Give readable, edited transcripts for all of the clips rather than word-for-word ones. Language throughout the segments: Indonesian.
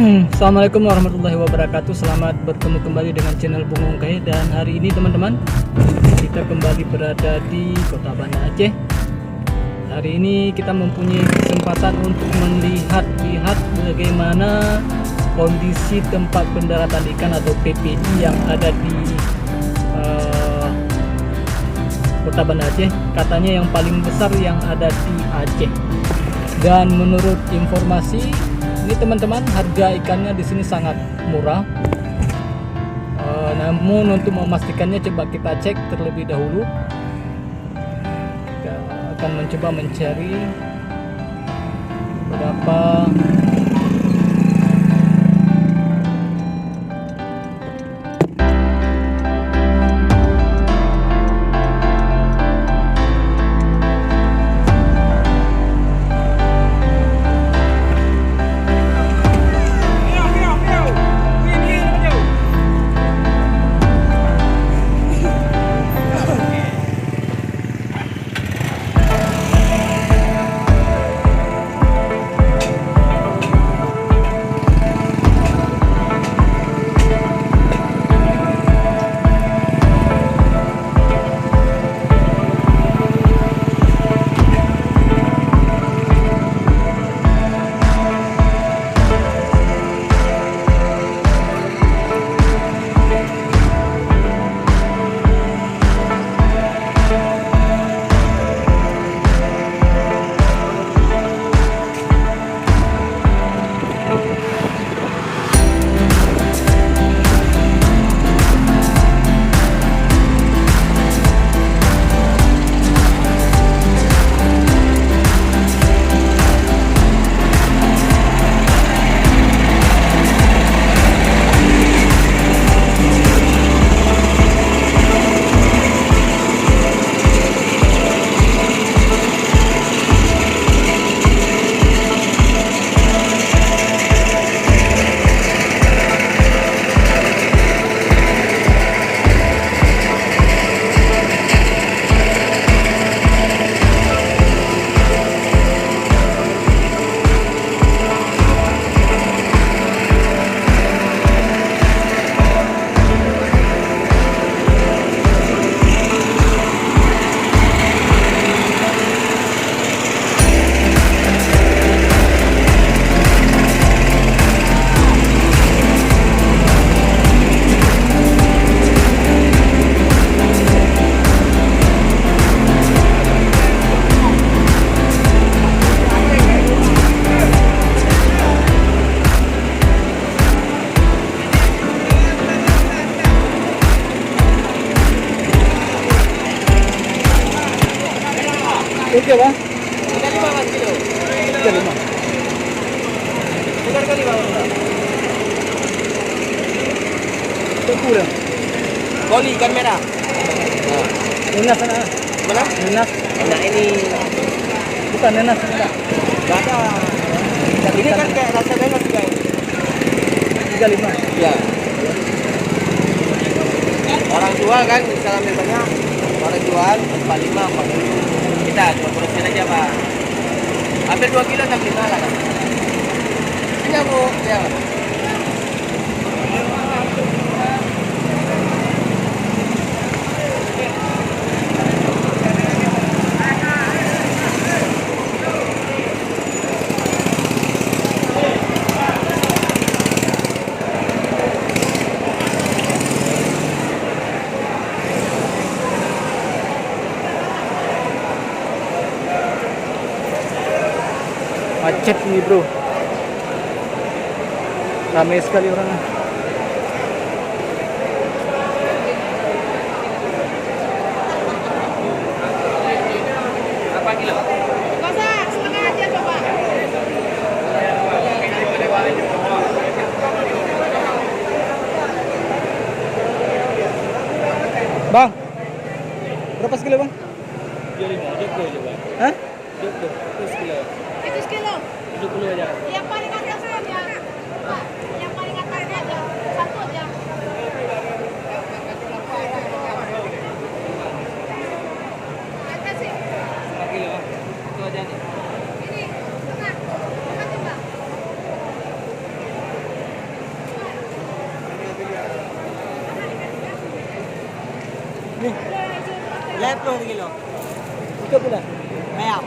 Assalamualaikum warahmatullahi wabarakatuh. Selamat bertemu kembali dengan channel Bung Ongkai. Dan hari ini teman-teman, kita kembali berada di Kota Banda Aceh. Hari ini kita mempunyai kesempatan untuk melihat bagaimana kondisi tempat pendaratan ikan atau PPI yang ada di Kota Banda Aceh. Katanya yang paling besar yang ada di Aceh. Dan menurut informasi ini teman-teman, harga ikannya di sini sangat murah. Namun untuk memastikannya coba kita cek terlebih dahulu. Kita akan mencoba mencari berapa oke bang? 35 mas kilo. 35. Tukar kali bang. Itu kurang. Koli ikan merah. Nenas sana. Mana? Nenas. Nah ini Bukan nenas enggak. nggak ada. Ini kan kayak rasa bebas juga ini. 35. Ya. Orang jual kan misalnya bebasnya orang jual 45 40. Kita cuma produsen aja pak. Hampir 2 kilo 65 lah kan. Ini bu, ya. Macet ini bro, ramai sekali orang. Berapa kilo? Masa setengah aja coba. Bang, berapa sekilo bang? 25, Joko aja bang. Hah? Joko, itu sekilo. Itu sekilo. 70 aja. Yang paling atas aja. Pak, yang paling atasnya aja. Satu aja. Atas sih. 5 kilo. Itu aja nih. Ini setengah. Makasih mbak. 30 kilo. 30. Ayam.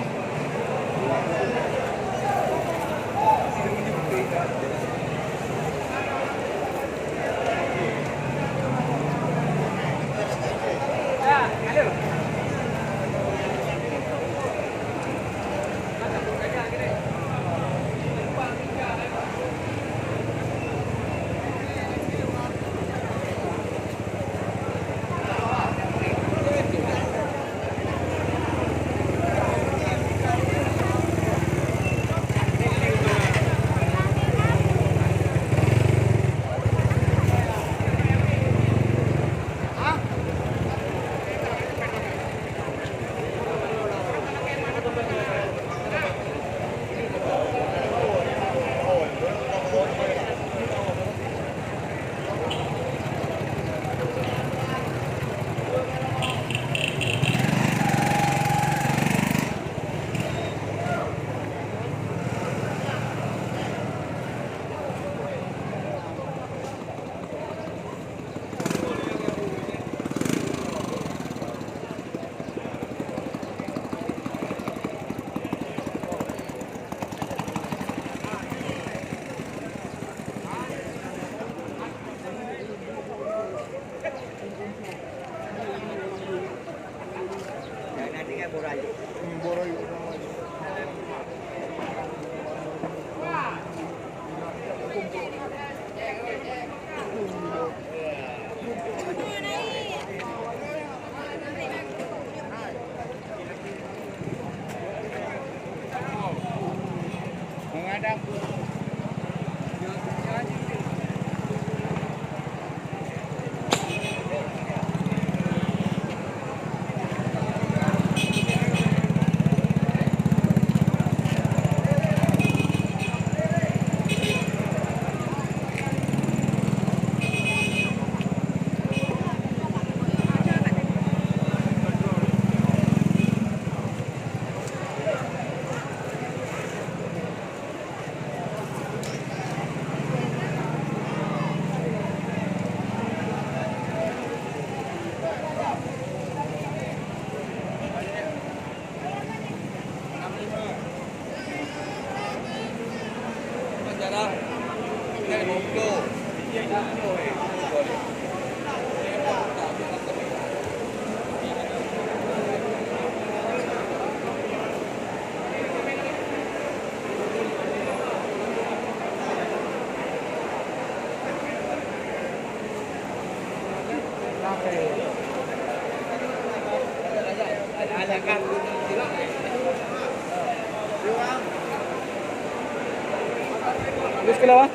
Kilo ah?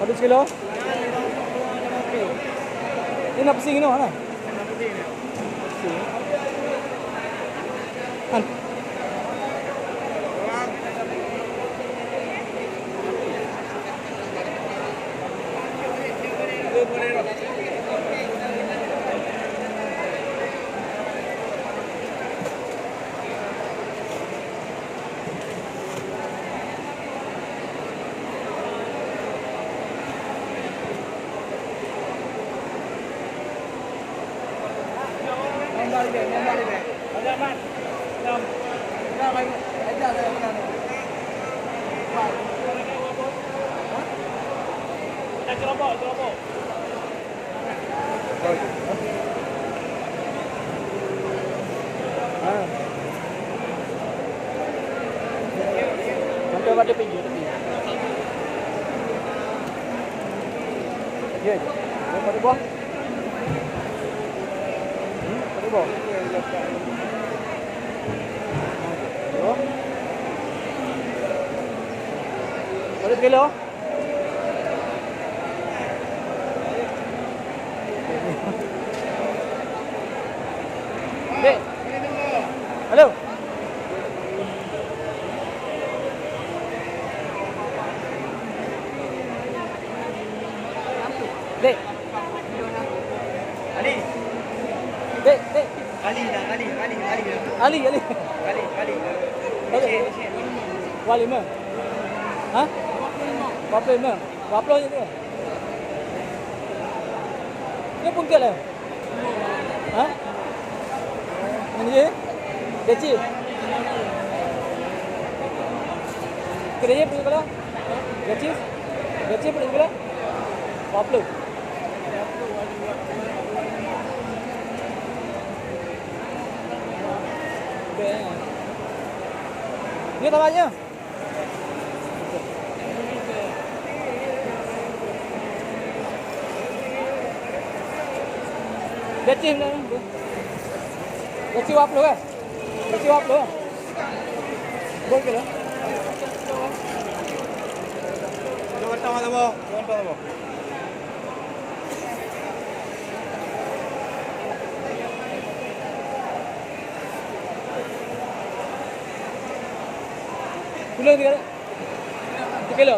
100 kilo? Ini nak pusing ini mana? Pusing. Kan? Sampai pada pinggir tepi. Ya, pada bawah. Pada bawah. Oh. 100 kilo. Dek. Halo. Dek. Ali. Dek, dek. Ali dah, Ali. Ali. Ali. Wali mah. Hah? 45. 40 je tu. Dia pun ke lah. Hah? Ini je. Gaci. Kerja pergi sekolah. Gaci. Gaci pergi sekolah. Apa? Dia tambahnya. Gaci mana? Gaci wap lo kan? Gaci wap lo. Boleh ke lo? Jangan tahu. Pulang 3 kilo.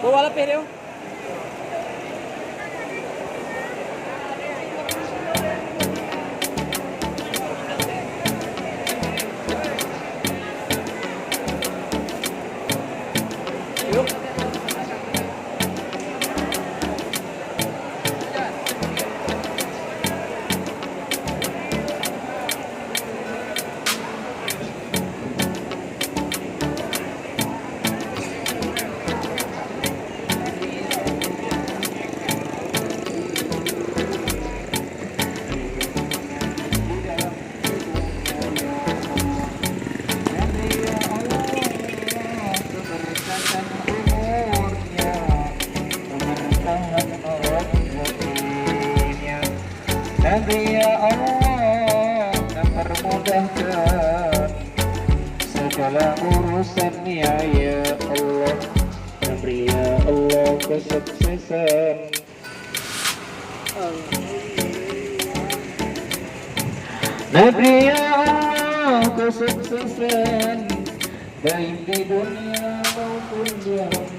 Bawa lapis dia. Yuk. Nabi ya Allah, mempermudahkan segala urusannya ya Allah. Nabi ya Allah, kesuksesan. Nabi ya Allah, kesuksesan baik di dunia maupun di akhirat.